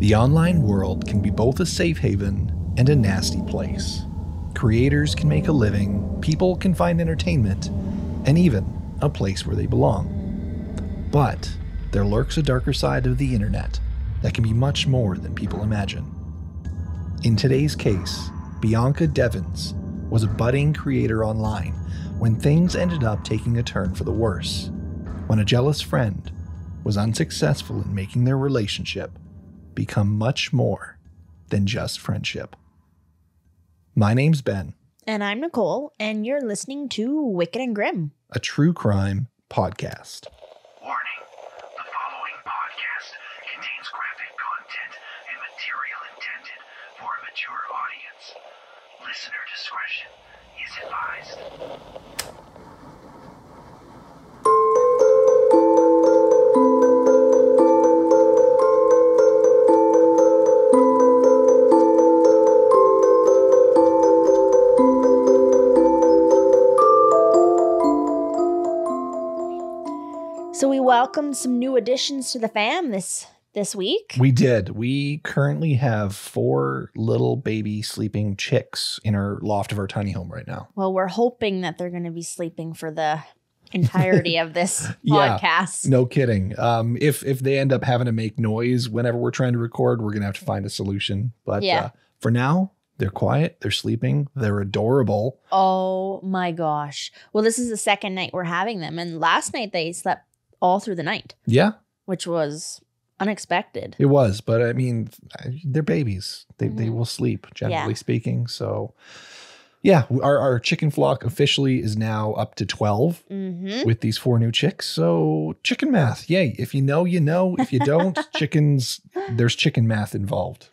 The online world can be both a safe haven and a nasty place. Creators can make a living, people can find entertainment, and even a place where they belong. But there lurks a darker side of the internet that can be much more than people imagine. In today's case, Bianca Devins was a budding creator online when things ended up taking a turn for the worse, when a jealous friend was unsuccessful in making their relationship become much more than just friendship. My name's Ben. And I'm Nicole, and you're listening to Wicked and Grim, A true crime podcast. Warning, the following podcast contains graphic content and material intended for a mature audience. Listener discretion is advised. So we welcomed some new additions to the fam this week. We did. We currently have 4 little baby sleeping chicks in our loft of our tiny home right now. Well, we're hoping that they're going to be sleeping for the entirety of this Yeah, podcast. No kidding. If they end up having to make noise whenever we're trying to record, we're going to have to find a solution. But Yeah. For now, they're quiet. They're sleeping. They're adorable. Oh my gosh. Well, this is the second night we're having them. And last night they slept all through the night, Yeah, which was unexpected. it was. But I mean, they're babies. They will sleep, generally Yeah. speaking. So yeah, our chicken flock officially is now up to 12 Mm-hmm. with these 4 new chicks. So chicken math. Yay. If you know, you know. If you don't, there's chicken math involved.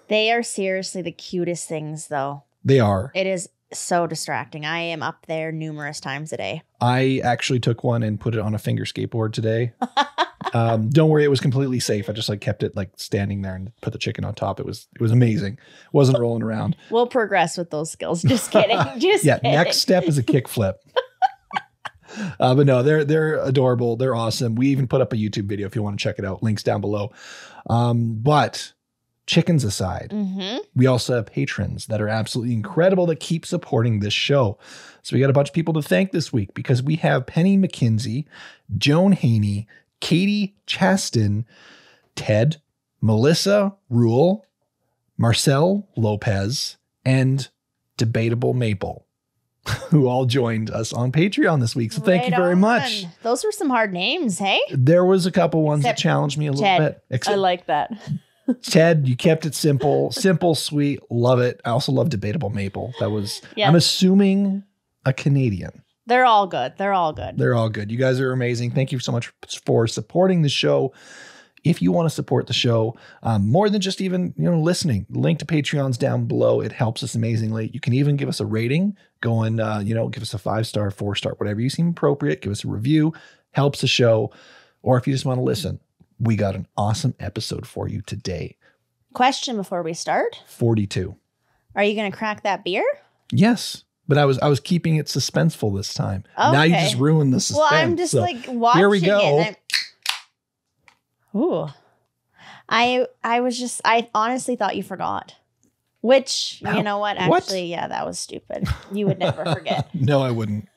They are seriously the cutest things, though. They are. It is so distracting. I am up there numerous times a day. I actually took one and put it on a finger skateboard today. Don't worry, it was completely safe. I just kept it standing there and put the chicken on top. It was amazing. It wasn't rolling around. We'll progress with those skills. Just kidding. Just Yeah, kidding. next step is a kick flip. But no, they're adorable. They're awesome. We even put up a YouTube video if you want to check it out. Links down below. But chickens aside, Mm-hmm. we also have patrons that are absolutely incredible that keep supporting this show. So we got a bunch of people to thank this week because we have Penny McKinsey, Joan Haney, Katie Chaston, Ted, Melissa Rule, Marcel Lopez, and Debatable Maple, who all joined us on Patreon this week. So thank you very much. Those were some hard names, hey? There was a couple ones Except that challenged me a little Ted. bit. I like that. Ted, you kept it simple, sweet, love it. I also love Debatable Maple. That was, Yeah. I'm assuming, a Canadian. They're all good. They're all good. They're all good. You guys are amazing. Thank you so much for supporting the show. If you want to support the show, more than just even listening, link to Patreon's down below. It helps us amazingly. You can even give us a rating. Go and give us a 5-star, 4-star, whatever you seem appropriate. Give us a review. Helps the show. Or if you just want to listen, we got an awesome episode for you today. Question before we start. 42. Are you going to crack that beer? Yes, but I was keeping it suspenseful this time. Now you Okay. just ruined the suspense. Well, I'm just So watching here we go. it. Ooh. I honestly thought you forgot. Which, you know what? What? Actually, yeah, that was stupid. You would never forget. No, I wouldn't.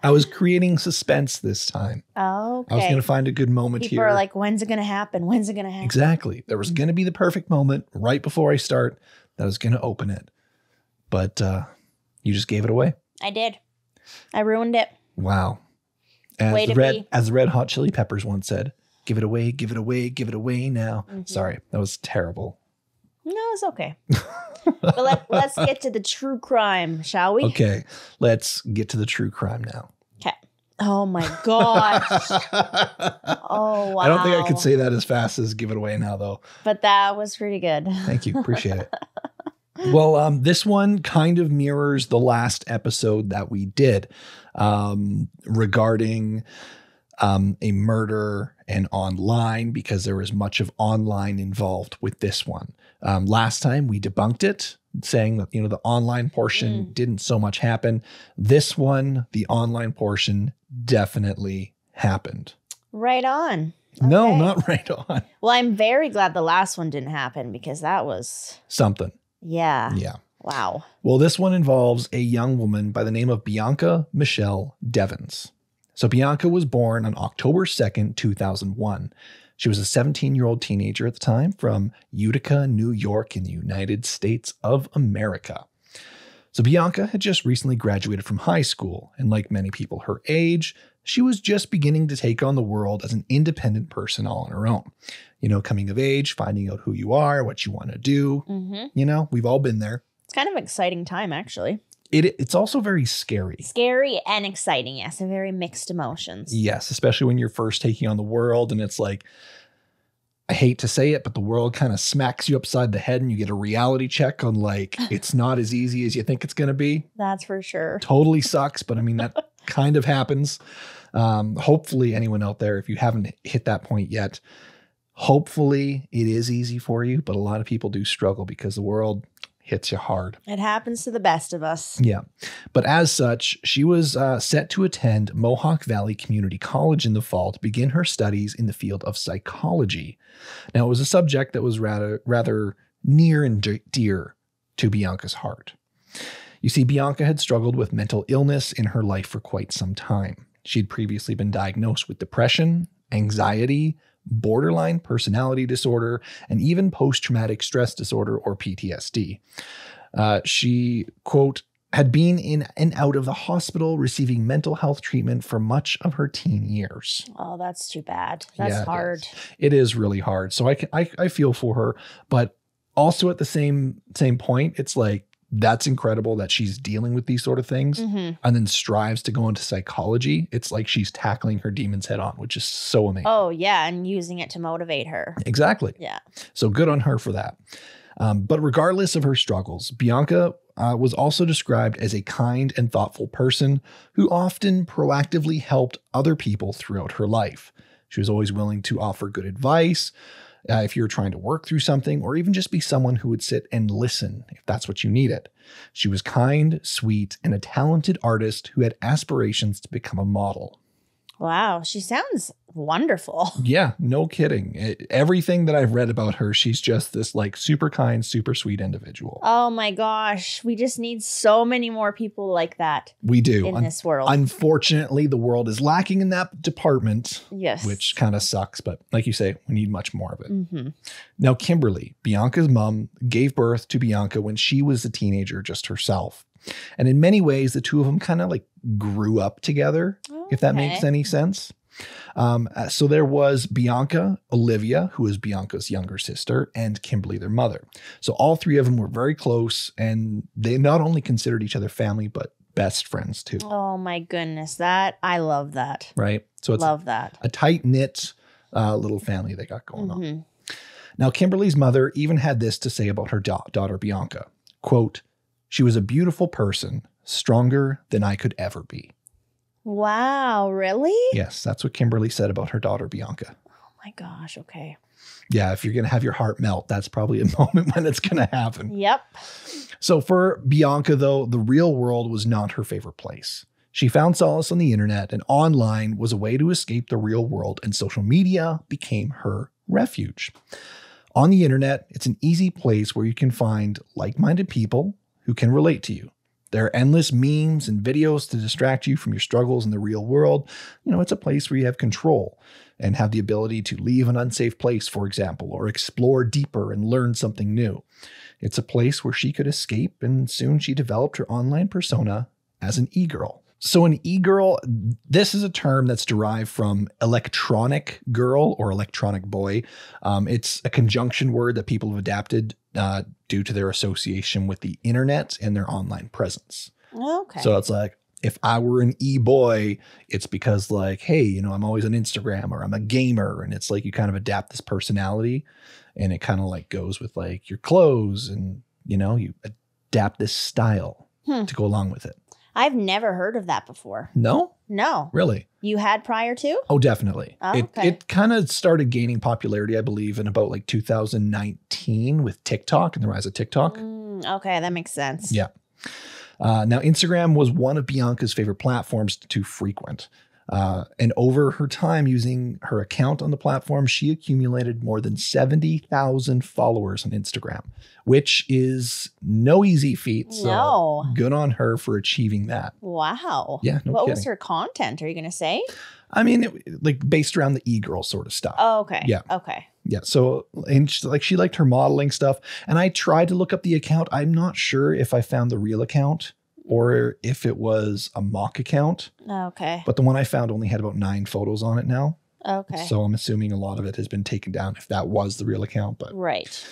I was creating suspense this time. Okay. I was going to find a good moment People here. are like, when's it going to happen? When's it going to happen? Exactly. There was going to be the perfect moment right before I start that I was going to open it. But you just gave it away. I did. I ruined it. Wow. As Way the to red, be. as the Red Hot Chili Peppers once said, give it away, give it away, give it away now. Mhm. Sorry, that was terrible. No, it's okay. But let's get to the true crime, shall we? Okay, let's get to the true crime now. Okay. Oh my gosh. Oh wow. I don't think I could say that as fast as give it away now, though. But that was pretty good. Thank you. Appreciate it. Well, this one kind of mirrors the last episode that we did regarding a murder and online, because there was much of online involved with this one. Last time we debunked it, saying that, the online portion didn't so much happen. This one, the online portion definitely happened. Right on. No, Okay. not right on. Well, I'm very glad the last one didn't happen because that was, Something. yeah. Yeah. Wow. Well, this one involves a young woman by the name of Bianca Michelle Devins. So Bianca was born on October 2nd, 2001. She was a 17-year-old teenager at the time from Utica, New York in the United States of America. So Bianca had just recently graduated from high school, and like many people her age, she was just beginning to take on the world as an independent person all on her own. You know, coming of age, finding out who you are, what you want to do. Mm-hmm. You know, we've all been there. It's kind of an exciting time, actually. It's also very scary. Scary and exciting, yes. And very mixed emotions. Yes, especially when you're first taking on the world and it's like, I hate to say it, but the world kind of smacks you upside the head and you get a reality check on like, it's not as easy as you think it's going to be. That's for sure. Totally sucks, but I mean, that kind of happens. Hopefully anyone out there, if you haven't hit that point yet, hopefully it is easy for you, but a lot of people do struggle because the world hits you hard. It happens to the best of us. Yeah. But as such, she was set to attend Mohawk Valley Community College in the fall to begin her studies in the field of psychology. Now, it was a subject that was rather near and dear to Bianca's heart. You see, Bianca had struggled with mental illness in her life for quite some time. She'd previously been diagnosed with depression, anxiety, borderline personality disorder, and even post-traumatic stress disorder or PTSD. She, quote, had been in and out of the hospital receiving mental health treatment for much of her teen years. Oh, that's too bad. That's Yeah, hard. It is really hard. So I feel for her, but also at the same point, it's like, that's incredible that she's dealing with these sort of things and then strives to go into psychology. It's like she's tackling her demons head on, which is so amazing. Oh, yeah. And using it to motivate her. Exactly. Yeah. So good on her for that. But regardless of her struggles, Bianca was also described as a kind and thoughtful person who often proactively helped other people throughout her life. She was always willing to offer good advice if you're trying to work through something, or even just be someone who would sit and listen if that's what you needed. She was kind, sweet, and a talented artist who had aspirations to become a model. Wow. She sounds wonderful. Yeah, no kidding. Everything that I've read about her, she's just this like super kind, super sweet individual. Oh my gosh. We just need so many more people like that We do. in this world. Unfortunately, the world is lacking in that department, Yes. which kind of sucks. But like you say, we need much more of it. Mm-hmm. Now, Kimberly, Bianca's mom, gave birth to Bianca when she was a teenager just herself. And in many ways, the two of them kind of like grew up together, if that makes any sense. So there was Bianca, Olivia, who is Bianca's younger sister, and Kimberly, their mother. So all three of them were very close, and they not only considered each other family, but best friends too. Oh my goodness. I love that. Right? So it's Love that. a tight-knit little family they got going on. Mm-hmm. Now, Kimberly's mother even had this to say about her daughter, Bianca. Quote, "She was a beautiful person, stronger than I could ever be." Wow. Really? Yes, that's what Kimberly said about her daughter, Bianca. Oh my gosh. Okay. Yeah, if you're going to have your heart melt, that's probably a moment when it's going to happen. Yep. So for Bianca, though, the real world was not her favorite place. She found solace on the internet, and online was a way to escape the real world, and social media became her refuge. On the internet, it's an easy place where you can find like-minded people who can relate to you. There are endless memes and videos to distract you from your struggles in the real world. You know, it's a place where you have control and have the ability to leave an unsafe place, for example, or explore deeper and learn something new. It's a place where she could escape, and soon she developed her online persona as an e-girl. So an e-girl, this is a term that's derived from electronic girl or electronic boy. It's a conjunction word that people have adapted due to their association with the internet and their online presence. Okay. So it's like, if I were an e-boy, it's because like, hey, you know, I'm always on Instagram or I'm a gamer. And it's like you kind of adapt this personality, and it kind of like goes with like your clothes, and, you know, you adapt this style to go along with it. I've never heard of that before. No? No. Really? You had prior to? Oh, definitely. Oh, okay. It kind of started gaining popularity, I believe, in about like 2019 with TikTok and the rise of TikTok. Okay, that makes sense. Yeah. Now, Instagram was one of Bianca's favorite platforms to frequent. And over her time using her account on the platform, she accumulated more than 70,000 followers on Instagram, which is no easy feat. So No. good on her for achieving that. Wow. Yeah, no What kidding. was her content? Are you going to say? I mean, like based around the e-girl sort of stuff. Oh, okay. Yeah. Okay. Yeah. So, and she liked her modeling stuff. And I tried to look up the account. I'm not sure if I found the real account or if it was a mock account. Okay. But the one I found only had about 9 photos on it now. Okay. So I'm assuming a lot of it has been taken down if that was the real account. But Right.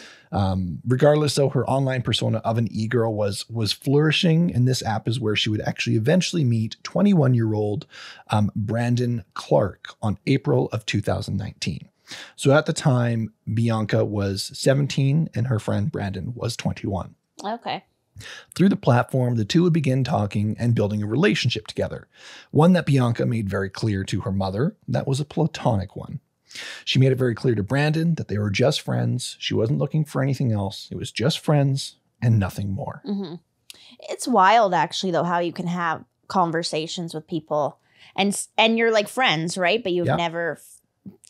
regardless, though, her online persona of an e-girl was flourishing. And this app is where she would actually eventually meet 21-year-old Brandon Clark on April of 2019. So at the time, Bianca was 17 and her friend Brandon was 21. Okay. Through the platform, the two would begin talking and building a relationship together. One that Bianca made very clear to her mother, that was a platonic one. She made it very clear to Brandon that they were just friends. She wasn't looking for anything else. It was just friends and nothing more. Mm-hmm. It's wild, actually, though, how you can have conversations with people and you're like friends, right? But you've Yeah. never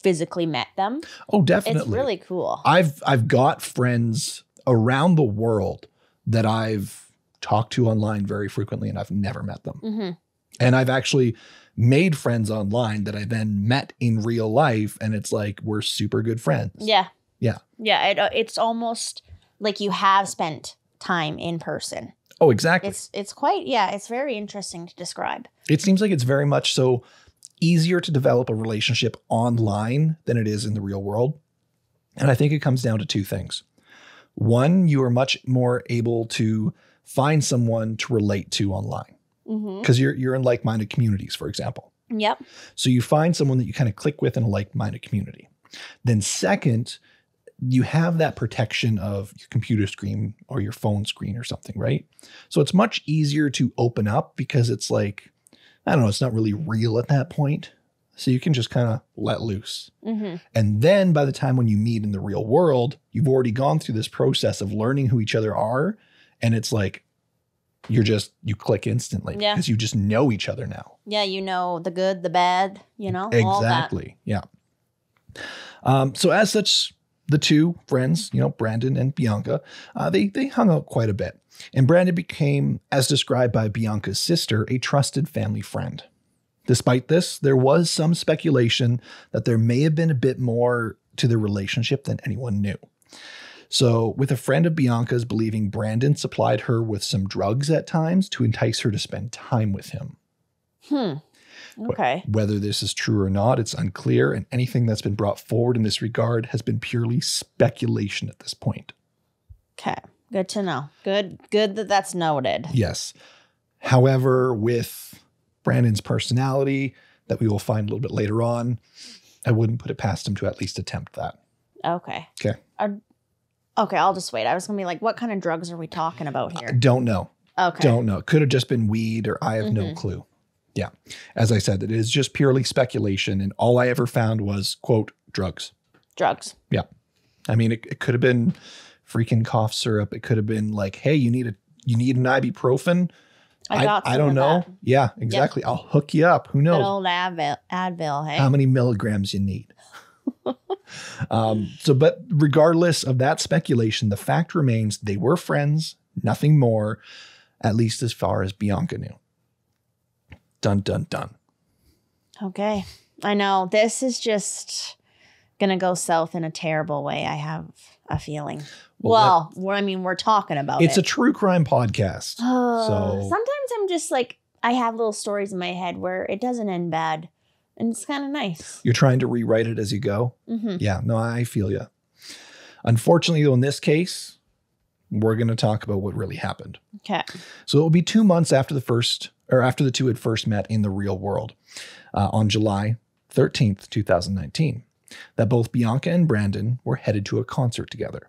physically met them. Oh, definitely. It's really cool. I've got friends around the world that I've talked to online very frequently, and I've never met them. Mm-hmm. And I've actually made friends online that I then met in real life, and it's like we're super good friends. Yeah. Yeah. Yeah. It's almost like you have spent time in person. Oh, exactly. It's quite, yeah, it's very interesting to describe. It seems like it's very much so easier to develop a relationship online than it is in the real world. And I think it comes down to 2 things. One, you are much more able to find someone to relate to online Mm-hmm. because you're in like-minded communities, for example. Yep. So you find someone that you kind of click with in a like-minded community. Then second, you have that protection of your computer screen or your phone screen or something, right? So it's much easier to open up because it's like, I don't know, it's not really real at that point. So you can just kind of let loose. Mm-hmm. And then by the time when you meet in the real world, you've already gone through this process of learning who each other are. And it's like, you click instantly because you just know each other now. Yeah, you know the good, the bad, all that. Exactly. Yeah. So as such, the two friends, Brandon and Bianca, they hung out quite a bit. And Brandon became, as described by Bianca's sister, a trusted family friend. Despite this, there was some speculation that there may have been a bit more to the relationship than anyone knew. So with a friend of Bianca's believing Brandon supplied her with some drugs at times to entice her to spend time with him. Okay. Whether this is true or not, it's unclear, and anything that's been brought forward in this regard has been purely speculation at this point. Okay. Good to know. Good that that's noted. Yes. However, with Brandon's personality that we will find a little bit later on, I wouldn't put it past him to at least attempt that. Okay. Okay. Okay, I'll just wait. I was going to be like, what kind of drugs are we talking about here? Don't know. Okay. Don't know. Could have just been weed, or I have no clue. Yeah. As I said, it is just purely speculation. And all I ever found was, quote, drugs. Drugs. Yeah. I mean, it could have been freaking cough syrup. It could have been like, hey, you need an ibuprofen. I don't know. That. Yeah, exactly. Yep. I'll hook you up. Who knows? Good old Advil, hey? How many milligrams you need. But regardless of that speculation, the fact remains they were friends, nothing more, at least as far as Bianca knew. Dun, dun, dun. Okay. I know. This is just going to go south in a terrible way. I have a feeling. Well, we're talking about It's a true crime podcast. So sometimes I'm just like, I have little stories in my head where it doesn't end bad. And it's kind of nice. You're trying to rewrite it as you go? Mm-hmm. Yeah, no, I feel you. Unfortunately, though, in this case, we're going to talk about what really happened. Okay. So it will be 2 months after the two had first met in the real world, on July 13th, 2019, that both Bianca and Brandon were headed to a concert together.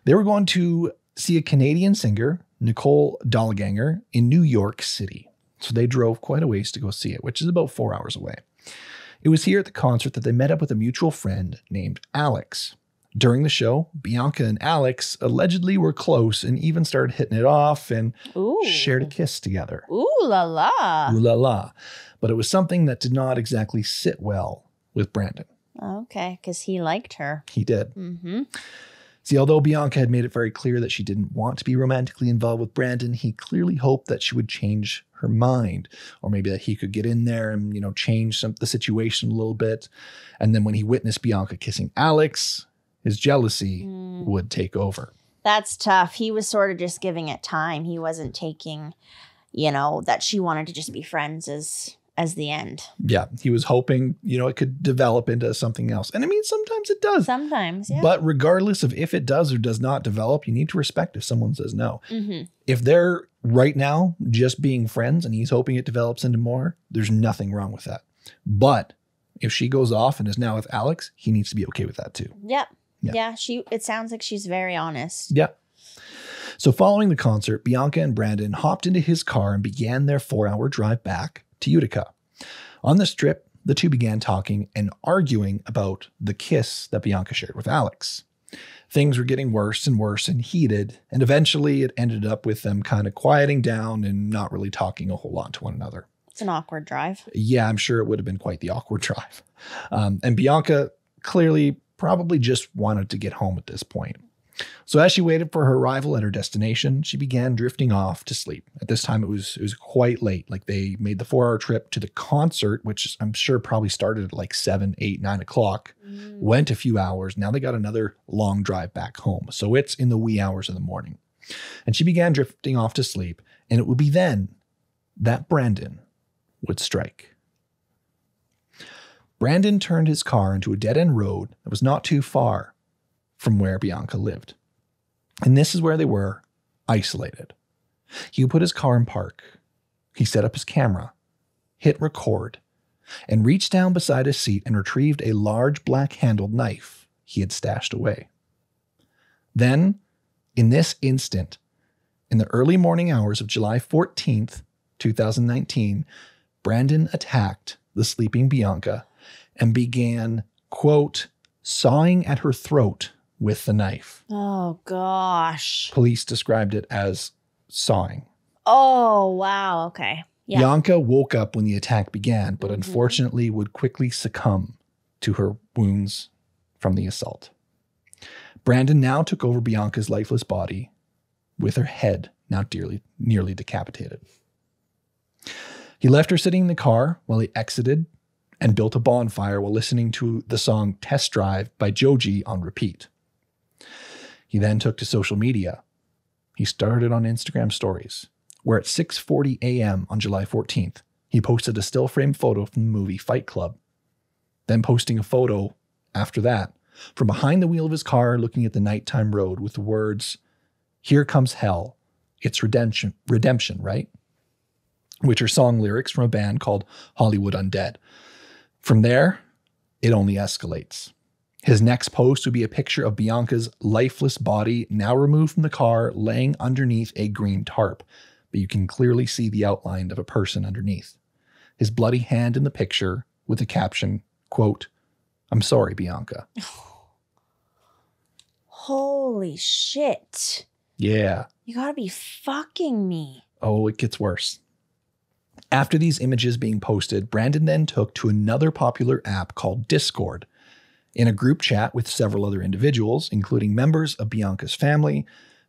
They were going to see a Canadian singer, Nicole Dollganger, in New York City. So they drove quite a ways to go see it, which is about 4 hours away. It was here at the concert that they met up with a mutual friend named Alex. During the show, Bianca and Alex allegedly were close and even started hitting it off and shared a kiss together. Ooh la la. Ooh la la. But it was something that did not exactly sit well with Brandon. Okay, because he liked her. He did. See, although Bianca had made it very clear that she didn't want to be romantically involved with Brandon, he clearly hoped that she would change her mind, or maybe that he could get in there and, change the situation a little bit. And then when he witnessed Bianca kissing Alex, his jealousy would take over. That's tough. He was sort of just giving it time. He wasn't taking, that she wanted to just be friends as the end. Yeah, he was hoping, it could develop into something else. And I mean, sometimes it does. Sometimes, yeah. But regardless of if it does or does not develop, you need to respect if someone says no. If they're right now just being friends and he's hoping it develops into more, there's nothing wrong with that. But if she goes off and is now with Alex, he needs to be okay with that too. Yep. Yeah. It sounds like she's very honest. Yeah. So following the concert, Bianca and Brandon hopped into his car and began their 4-hour drive back to Utica. On this trip, the two began talking and arguing about the kiss that Bianca shared with Alex. Things were getting worse and heated, and eventually it ended up with them kind of quieting down and not really talking a whole lot to one another. It's an awkward drive. Yeah, I'm sure it would have been quite the awkward drive. And Bianca clearly probably just wanted to get home at this point. So as she waited for her arrival at her destination, she began drifting off to sleep. At this time, it was quite late. Like, they made the 4-hour trip to the concert, which I'm sure probably started at like 7, 8, 9 o'clock, went a few hours. Now they got another long drive back home. So it's in the wee hours of the morning. And she began drifting off to sleep. And it would be then that Brandon would strike. Brandon turned his car into a dead-end road that was not too far from where Bianca lived. And this is where they were, isolated. He put his car in park. He set up his camera, hit record, and reached down beside his seat and retrieved a large black-handled knife he had stashed away. Then, in this instant, in the early morning hours of July 14th, 2019, Brandon attacked the sleeping Bianca and began, quote, sawing at her throat with the knife. Oh, gosh. Police described it as sawing. Oh, wow. Okay. Yeah. Bianca woke up when the attack began, but unfortunately would quickly succumb to her wounds from the assault. Brandon now took over Bianca's lifeless body with her head now nearly decapitated. He left her sitting in the car while he exited and built a bonfire while listening to the song Test Drive by Joji on repeat. He then took to social media. He started on Instagram stories, where at 6:40 a.m. on July 14th, he posted a still frame photo from the movie Fight Club, then posting a photo after that from behind the wheel of his car looking at the nighttime road with the words, "Here comes hell. It's redemption, right?" Which are song lyrics from a band called Hollywood Undead. From there, it only escalates. His next post would be a picture of Bianca's lifeless body, now removed from the car, laying underneath a green tarp, but you can clearly see the outline of a person underneath. His bloody hand in the picture with the caption, quote, "I'm sorry, Bianca." Holy shit. Yeah. You gotta be fucking me. Oh, it gets worse. After these images being posted, Brandon then took to another popular app called Discord. In a group chat with several other individuals, including members of Bianca's family,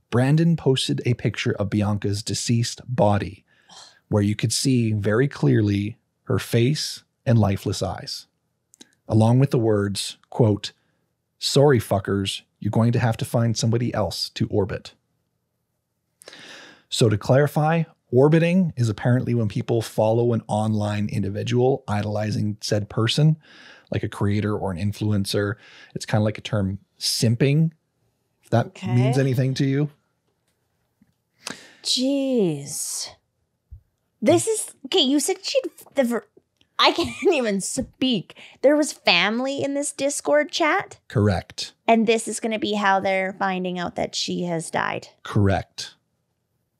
Brandon posted a picture of Bianca's deceased body, where you could see very clearly her face and lifeless eyes, along with the words, quote, "Sorry, fuckers, you're going to have to find somebody else to orbit." So to clarify, orbiting is apparently when people follow an online individual idolizing said person, like a creator or an influencer. It's kind of like a term simping, if that means anything to you. Jeez. This is, okay, you said I can't even speak. There was family in this Discord chat? Correct. And this is going to be how they're finding out that she has died? Correct.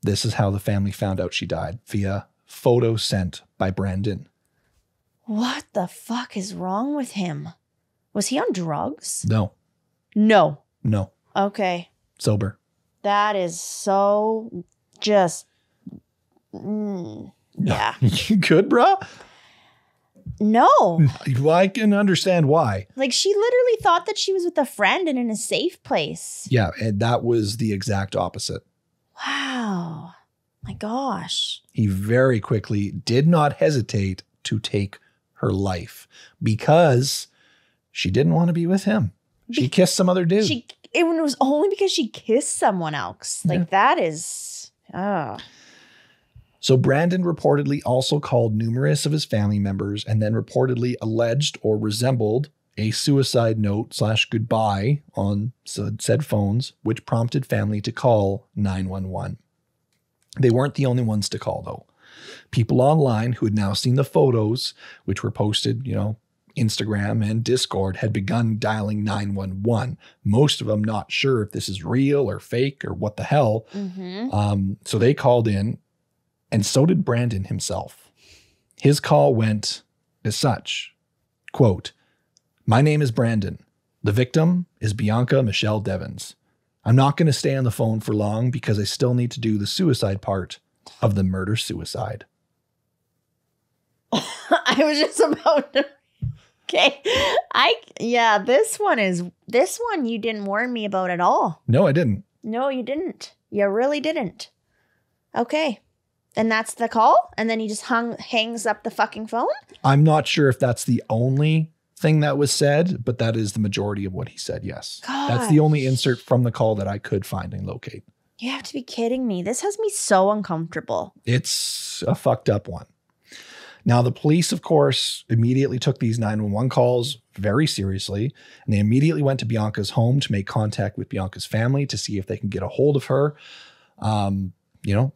This is how the family found out she died, via photo sent by Brandon. What the fuck is wrong with him? Was he on drugs? No. No. No. Okay. Sober. That is so just... yeah. You good, bruh? No. Well, I can understand why. Like, she literally thought that she was with a friend and in a safe place. Yeah, and that was the exact opposite. Wow. My gosh. He very quickly did not hesitate to take her life because she didn't want to be with him. She kissed some other dude. It was only because she kissed someone else. Like, that is... Oh. So Brandon reportedly also called numerous of his family members and then reportedly alleged or resembled a suicide note / goodbye on said phones, which prompted family to call 911. They weren't the only ones to call, though. People online who had now seen the photos, which were posted, Instagram and Discord, had begun dialing 911. Most of them not sure if this is real or fake or what the hell. Mm-hmm. So they called in. And so did Brandon himself. His call went as such, quote, "My name is Brandon. The victim is Bianca Michelle Devins. I'm not going to stay on the phone for long because I still need to do the suicide part of the murder-suicide." I was just about to... Okay. This one you didn't warn me about at all. No, I didn't. No, you didn't. You really didn't. Okay. And that's the call? And then he just hangs up the fucking phone? I'm not sure if that's the only thing that was said, but that is the majority of what he said, yes. Gosh. That's the only insert from the call that I could find and locate. You have to be kidding me. This has me so uncomfortable. It's a fucked up one. Now, the police, of course, immediately took these 911 calls very seriously, and they immediately went to Bianca's home to make contact with Bianca's family to see if they can get a hold of her.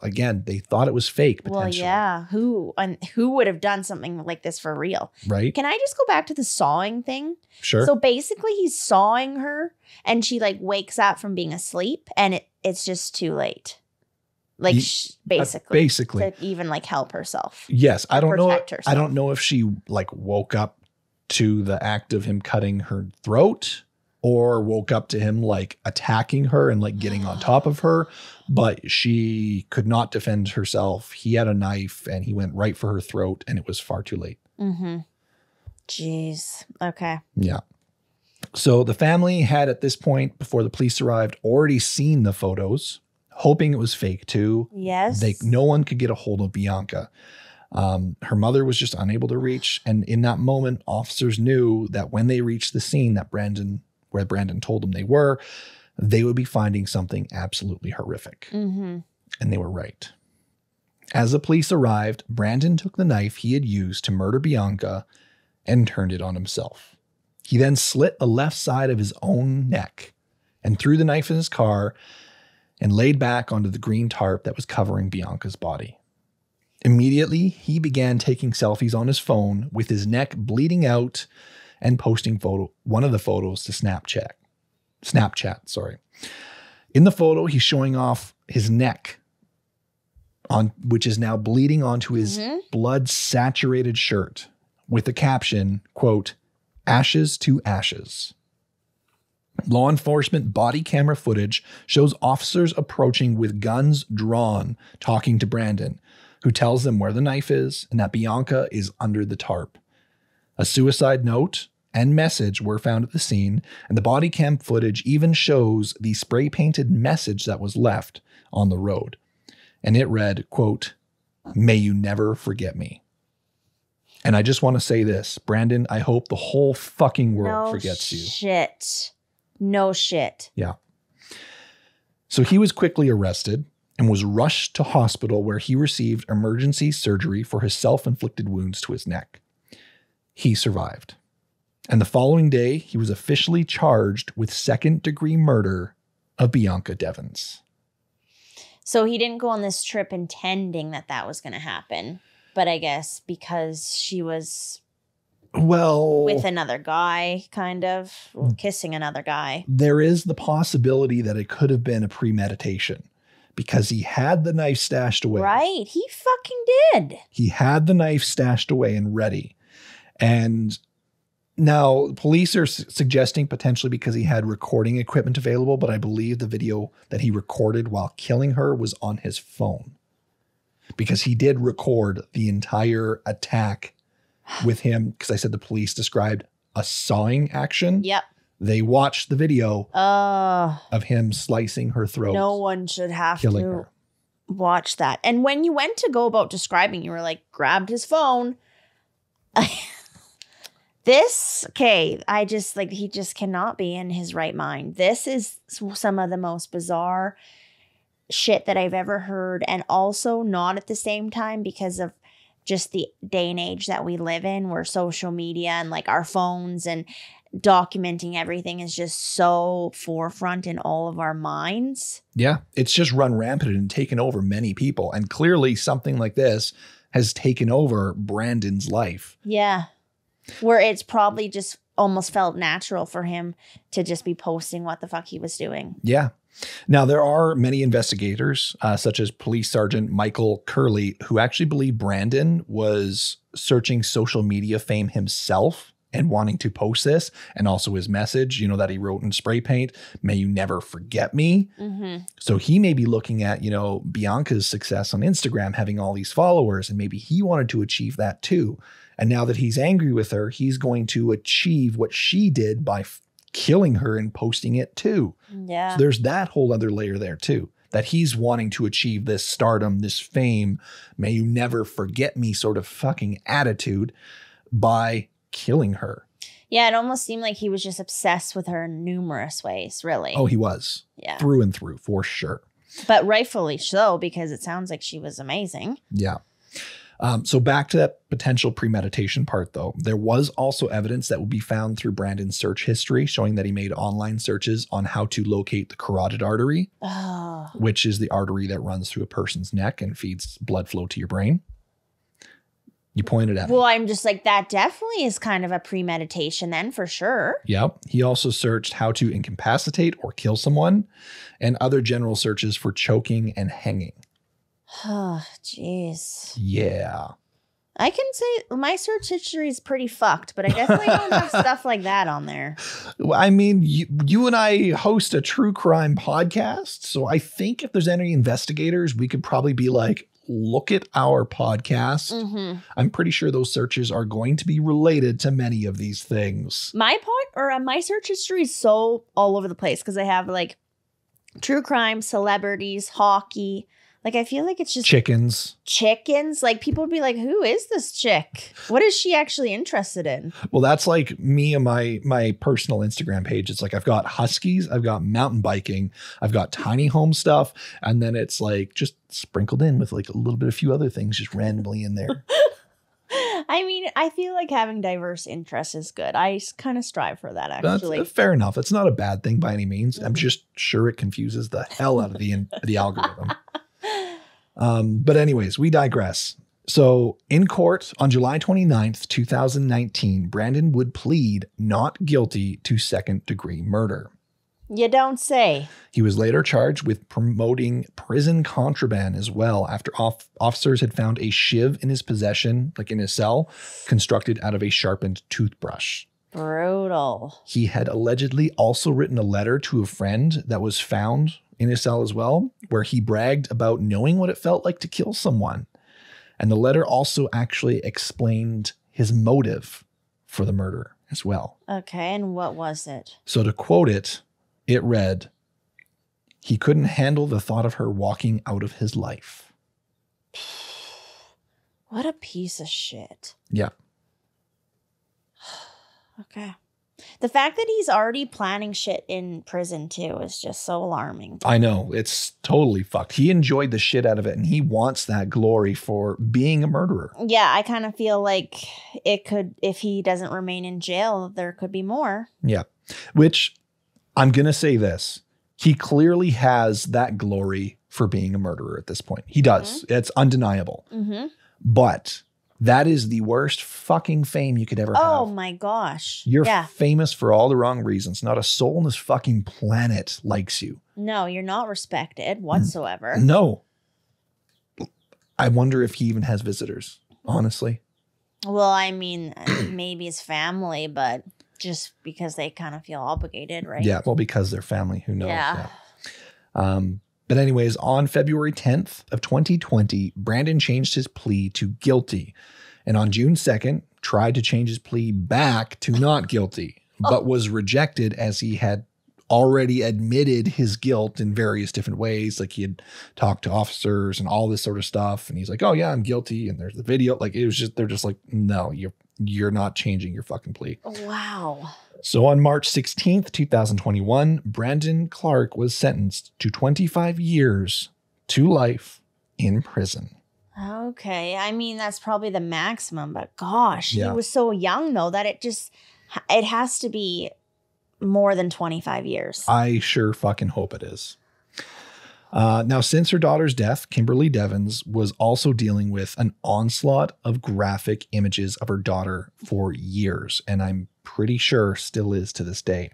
Again, they thought it was fake, potentially. Well, yeah. Who would have done something like this for real? Right. Can I just go back to the sawing thing? Sure. So basically he's sawing her and she wakes up from being asleep and it's just too late. Basically. To even help herself. Yes. I don't know. Herself. I don't know if she woke up to the act of him cutting her throat, or woke up to him attacking her and getting on top of her, but she could not defend herself. He had a knife and he went right for her throat and it was far too late. Mm-hmm. Jeez. Okay. Yeah. So the family had at this point, before the police arrived, already seen the photos, hoping it was fake too. Yes. No one could get a hold of Bianca. Her mother was just unable to reach. And in that moment, officers knew that when they reached the scene where Brandon told them they would be finding something absolutely horrific. Mm-hmm. And they were right. As the police arrived, Brandon took the knife he had used to murder Bianca and turned it on himself. He then slit the left side of his own neck and threw the knife in his car and laid back onto the green tarp that was covering Bianca's body. Immediately, he began taking selfies on his phone with his neck bleeding out and posting one of the photos to Snapchat. In the photo, he's showing off his neck, which is now bleeding onto his blood-saturated shirt, with the caption, quote, "Ashes to ashes." Law enforcement body camera footage shows officers approaching with guns drawn, talking to Brandon, who tells them where the knife is and that Bianca is under the tarp. A suicide note and message were found at the scene, and the body cam footage even shows the spray-painted message that was left on the road. And it read, quote, "May you never forget me." And I just want to say this, Brandon, I hope the whole fucking world forgets you. No shit. Yeah. So he was quickly arrested and was rushed to hospital where he received emergency surgery for his self-inflicted wounds to his neck. He survived. And the following day, he was officially charged with second-degree murder of Bianca Devins. So he didn't go on this trip intending that was going to happen. But I guess because she was with another guy, kind of, kissing another guy. There is the possibility that it could have been a premeditation because he had the knife stashed away. Right. He fucking did. He had the knife stashed away and ready. And Now, police are suggesting potentially because he had recording equipment available, but I believe the video that he recorded while killing her was on his phone. Because he did record the entire attack with him, because I said the police described a sawing action. Yep. They watched the video of him slicing her throat. No one should have killing to her. watch that. And when you went to go about describing, you were like, grabbed his phone. I just like, he just cannot be in his right mind. This is some of the most bizarre shit that I've ever heard. And also not at the same time because of just the day and age that we live in, where social media and like our phones and documenting everything is just so forefront in all of our minds. Yeah, it's just run rampant and taken over many people. And clearly something like this has taken over Brandon's life. Yeah. Where it's probably just almost felt natural for him to just be posting what the fuck he was doing. Yeah. Now, there are many investigators, such as Police Sergeant Michael Curley, who actually believe Brandon was searching social media fame himself and wanting to post this, and also his message, that he wrote in spray paint, "May you never forget me." Mm-hmm. So he may be looking at, Bianca's success on Instagram, having all these followers, and maybe he wanted to achieve that too. And now that he's angry with her, he's going to achieve what she did by killing her and posting it too. Yeah. So there's that whole other layer there too, that he's wanting to achieve this stardom, this fame, may you never forget me sort of fucking attitude by killing her. Yeah, it almost seemed like he was just obsessed with her in numerous ways, really. Oh, he was. Yeah. Through and through, for sure. But rightfully so, because it sounds like she was amazing. Yeah. So back to that potential premeditation part, though. There was also evidence that would be found through Brandon's search history, showing that he made online searches on how to locate the carotid artery, which is the artery that runs through a person's neck and feeds blood flow to your brain. You pointed at me. Well, I'm just like, that definitely is kind of a premeditation then, for sure. Yep. He also searched how to incapacitate or kill someone, and other general searches for choking and hanging. Oh, jeez. Yeah. I can say my search history is pretty fucked, but I definitely don't have stuff like that on there. I mean, you and I host a true crime podcast, so I think if there's any investigators, we could probably be like, look at our podcast. Mm-hmm. I'm pretty sure those searches are going to be related to many of these things. My search history is so all over the place because I have like true crime, celebrities, hockey. Like, I feel like it's just chickens. Like, people would be like, who is this chick? What is she actually interested in? Well, that's like me and my personal Instagram page. It's like, I've got huskies, I've got mountain biking, I've got tiny home stuff. And then it's like just sprinkled in with like a little bit of a few other things just randomly in there. I mean, I feel like having diverse interests is good. I kind of strive for that, actually. That's fair enough. It's not a bad thing by any means. Mm-hmm. I'm just sure it confuses the hell out of the algorithm. But anyways, we digress. So in court on July 29th, 2019, Brandon would plead not guilty to second-degree murder. You don't say. He was later charged with promoting prison contraband as well after officers had found a shiv in his possession, like in his cell, constructed out of a sharpened toothbrush. Brutal. He had allegedly also written a letter to a friend that was found in his cell as well, where he bragged about knowing what it felt like to kill someone. And the letter also actually explained his motive for the murder as well. Okay, and what was it? So to quote it, it read, "He couldn't handle the thought of her walking out of his life." What a piece of shit. Yeah. Okay. The fact that he's already planning shit in prison too is just so alarming. I know. It's totally fucked. He enjoyed the shit out of it and he wants that glory for being a murderer. Yeah, I kind of feel like it could, if he doesn't remain in jail, there could be more. Yeah. Which I'm going to say this. He clearly has that glory for being a murderer at this point. He does. Mm-hmm. It's undeniable. Mm-hmm. But that is the worst fucking fame you could ever have. Oh my gosh. You're famous for all the wrong reasons. Not a soul on this fucking planet likes you. No, you're not respected whatsoever. No. I wonder if he even has visitors, honestly. Well, I mean, maybe it's family, but just because they kind of feel obligated, right? Yeah, well, because they're family, who knows? Yeah. But anyways, on February 10th of 2020, Brandon changed his plea to guilty. And on June 2nd, tried to change his plea back to not guilty, but was rejected as he had already admitted his guilt in various different ways. Like he had talked to officers and all this sort of stuff. And he's like, oh yeah, I'm guilty. And there's the video. Like it was just, they're just like, no, you're not changing your fucking plea. Wow. So on March 16th, 2021, Brandon Clark was sentenced to 25 years to life in prison. Okay. I mean, that's probably the maximum, but gosh, Yeah. he was so young though that it has to be more than 25 years. I sure fucking hope it is. Now, since her daughter's death, Kimberly Devins was also dealing with an onslaught of graphic images of her daughter for years, and I'm pretty sure still is to this day.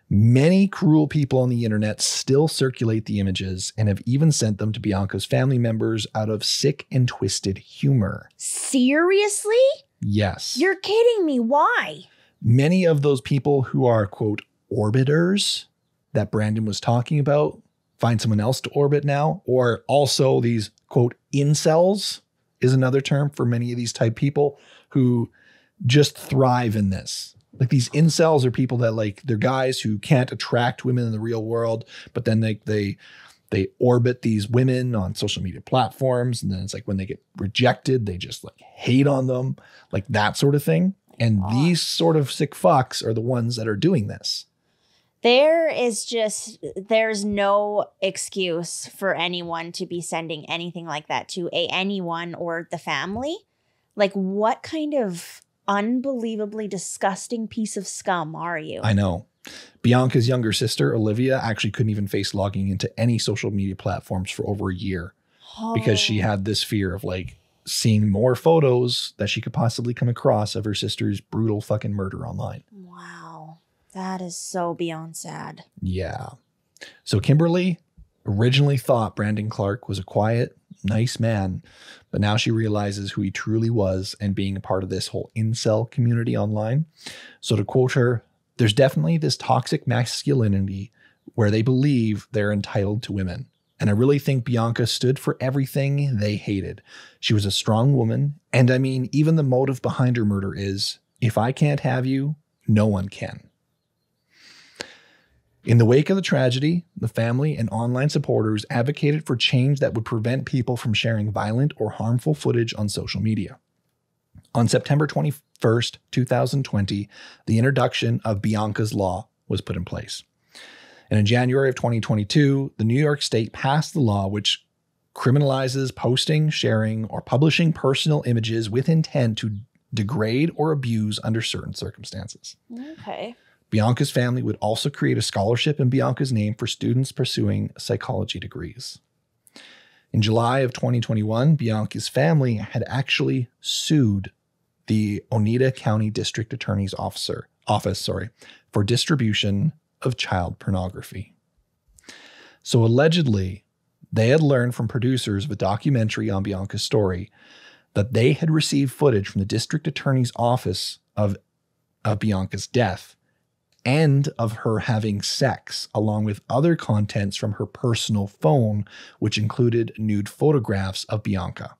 Many cruel people on the internet still circulate the images and have even sent them to Bianca's family members out of sick and twisted humor. Seriously? Yes. You're kidding me. Why? Many of those people who are, quote, orbiters that Brandon was talking about, find someone else to orbit now, or also these, quote, incels is another term for many of these type people who just thrive in this. Like these incels are people that like, they're guys who can't attract women in the real world, but then they orbit these women on social media platforms. And then it's like when they get rejected, they just like hate on them, like that sort of thing. And these sort of sick fucks are the ones that are doing this. There's no excuse for anyone to be sending anything like that to anyone or the family. Like, what kind of unbelievably disgusting piece of scum are you? I know. Bianca's younger sister, Olivia, actually couldn't even face logging into any social media platforms for over a year because she had this fear of like seeing more photos that she could possibly come across of her sister's brutal fucking murder online. Wow. That is so beyond sad. Yeah. So Kimberly originally thought Brandon Clark was a quiet, nice man, but now she realizes who he truly was and being a part of this whole incel community online. So to quote her, there's definitely this toxic masculinity where they believe they're entitled to women. And I really think Bianca stood for everything they hated. She was a strong woman. And I mean, even the motive behind her murder is, if I can't have you, no one can. In the wake of the tragedy, the family and online supporters advocated for change that would prevent people from sharing violent or harmful footage on social media. On September 21st, 2020, the introduction of Bianca's Law was put in place. And in January of 2022, the New York State passed the law which criminalizes posting, sharing, or publishing personal images with intent to degrade or abuse under certain circumstances. Okay. Bianca's family would also create a scholarship in Bianca's name for students pursuing psychology degrees. In July of 2021, Bianca's family had actually sued the Oneida County District Attorney's Office for distribution of child pornography. So allegedly, they had learned from producers of a documentary on Bianca's story that they had received footage from the district attorney's office of Bianca's death and of her having sex, along with other contents from her personal phone, which included nude photographs of Bianca.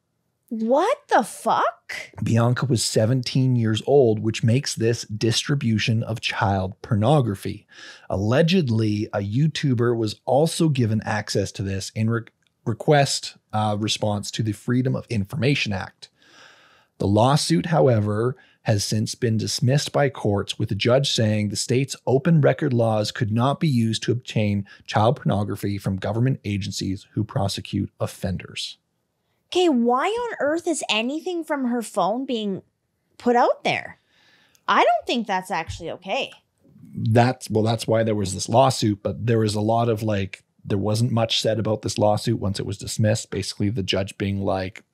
What the fuck? Bianca was 17 years old, which makes this distribution of child pornography. Allegedly, a YouTuber was also given access to this in response to the Freedom of Information Act. The lawsuit, however, has since been dismissed by courts, with the judge saying the state's open record laws could not be used to obtain child pornography from government agencies who prosecute offenders. Okay, why on earth is anything from her phone being put out there? I don't think that's actually okay. That's why there was this lawsuit, but there was a lot of there wasn't much said about this lawsuit once it was dismissed. Basically, the judge being like,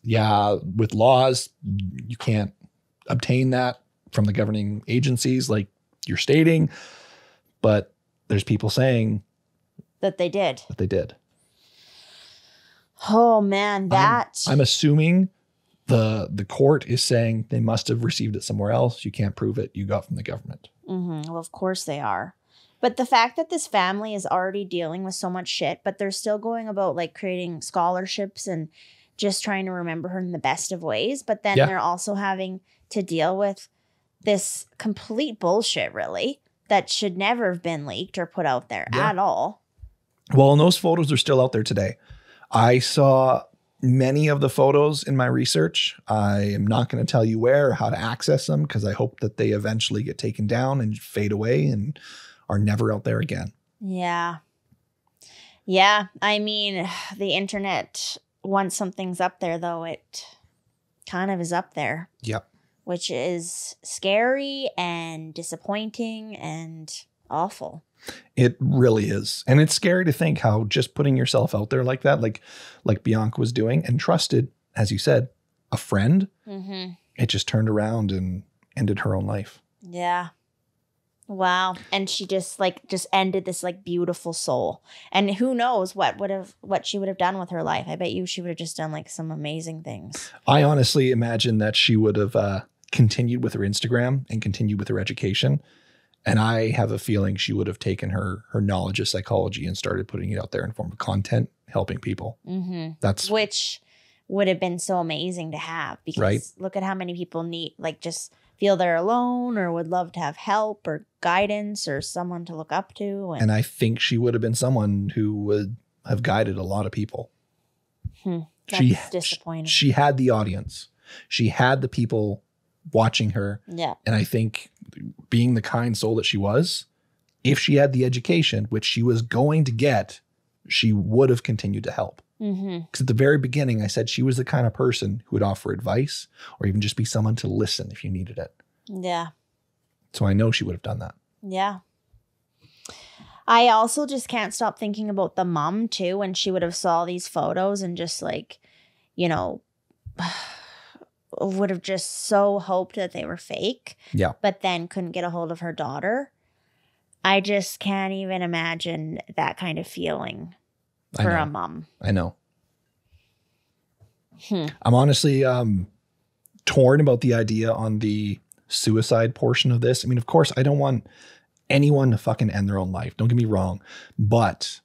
yeah, with laws, you can't obtain that from the governing agencies like you're stating, but there's people saying that they did. That they did. Oh man, I'm assuming The court is saying they must have received it somewhere else. You can't prove it. You got from the government. Mm-hmm. Well, of course they are. But the fact that this family is already dealing with so much shit, but they're still going about like creating scholarships and just trying to remember her in the best of ways. But then they're also having to deal with this complete bullshit, really, that should never have been leaked or put out there at all. Well, and those photos are still out there today. I saw many of the photos in my research. I am not going to tell you where or how to access them because I hope that they eventually get taken down and fade away and are never out there again. Yeah. Yeah. I mean, the internet, once something's up there, though, it kind of is up there. Yep. Which is scary and disappointing and awful. It really is. And it's scary to think how just putting yourself out there like that, like Bianca was doing and trusted, as you said, a friend, it just turned around and ended her own life. Yeah. Wow. And she just ended this like beautiful soul. And who knows what she would have done with her life. I bet you she would have just done like some amazing things. I honestly imagine that she would have continued with her Instagram and continued with her education. And I have a feeling she would have taken her knowledge of psychology and started putting it out there in form of content, helping people. That's which would have been so amazing to have because look at how many people just feel they're alone or would love to have help or guidance or someone to look up to. And I think she would have been someone who would have guided a lot of people. That's disappointing. She had the audience. She had the people watching her. Yeah. And I think being the kind soul that she was, if she had the education, which she was going to get, she would have continued to help. Because at the very beginning, I said she was the kind of person who would offer advice or even just be someone to listen if you needed it. Yeah. So I know she would have done that. Yeah. I also just can't stop thinking about the mom too, when she would have saw these photos and just like, would have just so hoped that they were fake. Yeah. But then couldn't get a hold of her daughter. I just can't even imagine that kind of feeling for a mom. I know. I'm honestly torn about the idea on the suicide portion of this. I mean, of course, I don't want anyone to fucking end their own life. Don't get me wrong. But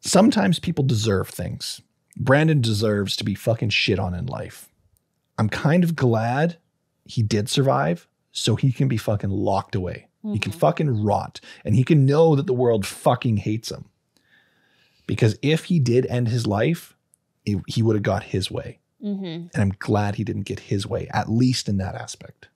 sometimes people deserve things. Brandon deserves to be fucking shit on in life. I'm kind of glad he did survive so he can be fucking locked away. He can fucking rot and he can know that the world fucking hates him. Because if he did end his life, he would have got his way. And I'm glad he didn't get his way, at least in that aspect.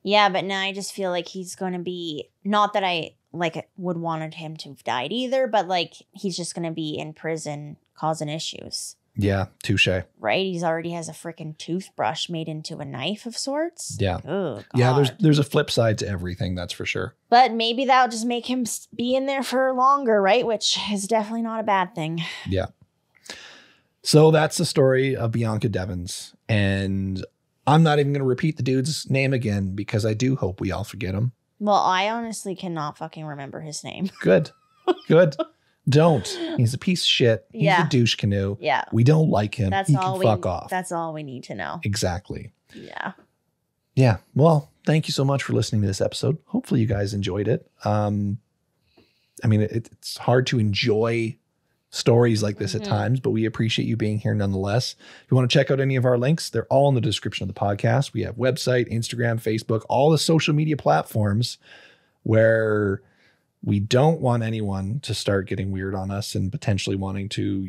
Yeah, but now I just feel like he's going to be, not that I would wanted him to have died either, but he's just going to be in prison causing issues. Yeah, touche. Right? He's already has a freaking toothbrush made into a knife of sorts. Yeah. Oh, God. Yeah, there's a flip side to everything, that's for sure. But maybe that'll just make him be in there for longer, right? Which is definitely not a bad thing. Yeah. So that's the story of Bianca Devins. And I'm not even going to repeat the dude's name again because I do hope we all forget him. Well, I honestly cannot fucking remember his name. Good. Don't. He's a piece of shit. He's a douche canoe. Yeah. We don't like him. He can fuck off. That's all we need to know. Exactly. Yeah. Yeah. Well, thank you so much for listening to this episode. Hopefully you guys enjoyed it. I mean, it's hard to enjoy stories like this at times, but we appreciate you being here nonetheless. If you want to check out any of our links, they're all in the description of the podcast. We have website, Instagram, Facebook, all the social media platforms where we don't want anyone to start getting weird on us and potentially wanting to,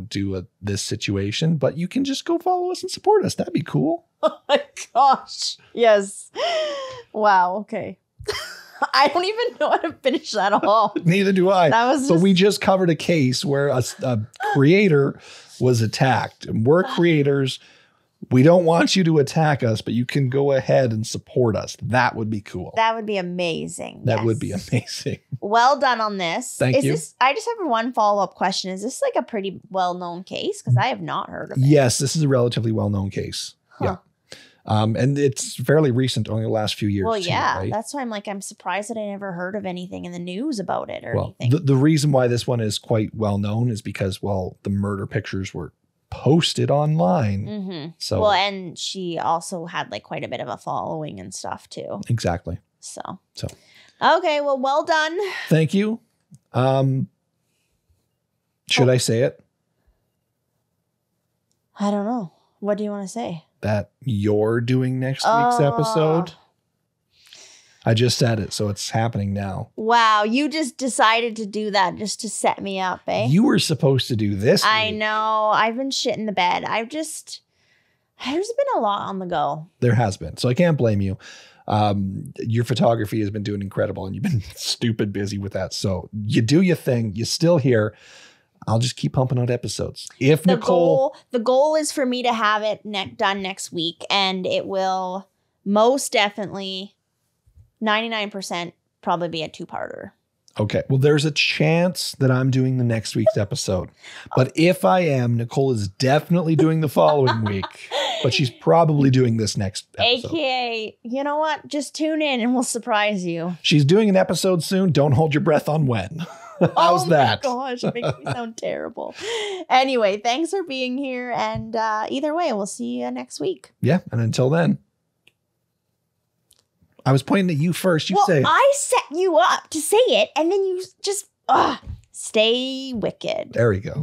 do this situation, but you can just go follow us and support us. That'd be cool. Oh my gosh. Yes. Wow. Okay. I don't even know how to finish that all. Neither do I. So we just covered a case where a creator was attacked, and we're creators. We don't want you to attack us, but you can go ahead and support us. That would be cool. That would be amazing. That would be amazing. Well done on this. Thank you. I just have one follow-up question. Is this a pretty well-known case? Because I have not heard of it. Yes, this is a relatively well-known case. Huh. Yeah. And it's fairly recent, only the last few years. Well, yeah. Right? That's why I'm surprised that I never heard of anything in the news about it or anything. The reason why this one is quite well-known is because, the murder pictures were posted online. Mm-hmm. So, well, and she also had like quite a bit of a following and stuff too. Exactly. So. Okay, well done. Thank you. Should I say it? I don't know. What do you want to say? That you're doing next week's episode? I just said it, so it's happening now. Wow, you just decided to do that just to set me up, eh? You were supposed to do this I week. know. I've been shitting the bed. There's been a lot on the go. There has been, so I can't blame you. Your photography has been doing incredible, and you've been stupid busy with that. So you do your thing. You're still here. I'll just keep pumping out episodes. If the Nicole... the goal is for me to have it done next week, and it will most definitely 99% probably be a 2-parter. Okay. Well, there's a chance that I'm doing the next week's episode. But if I am, Nicole is definitely doing the following week. But she's probably doing this next episode. AKA, you know what? Just tune in and we'll surprise you. She's doing an episode soon. Don't hold your breath on when. How's that? Oh my gosh, it makes me sound terrible. Anyway, thanks for being here. And either way, we'll see you next week. Yeah. And until then. I was pointing at you first. You say it. I set you up to say it, and then you just stay wicked. There we go.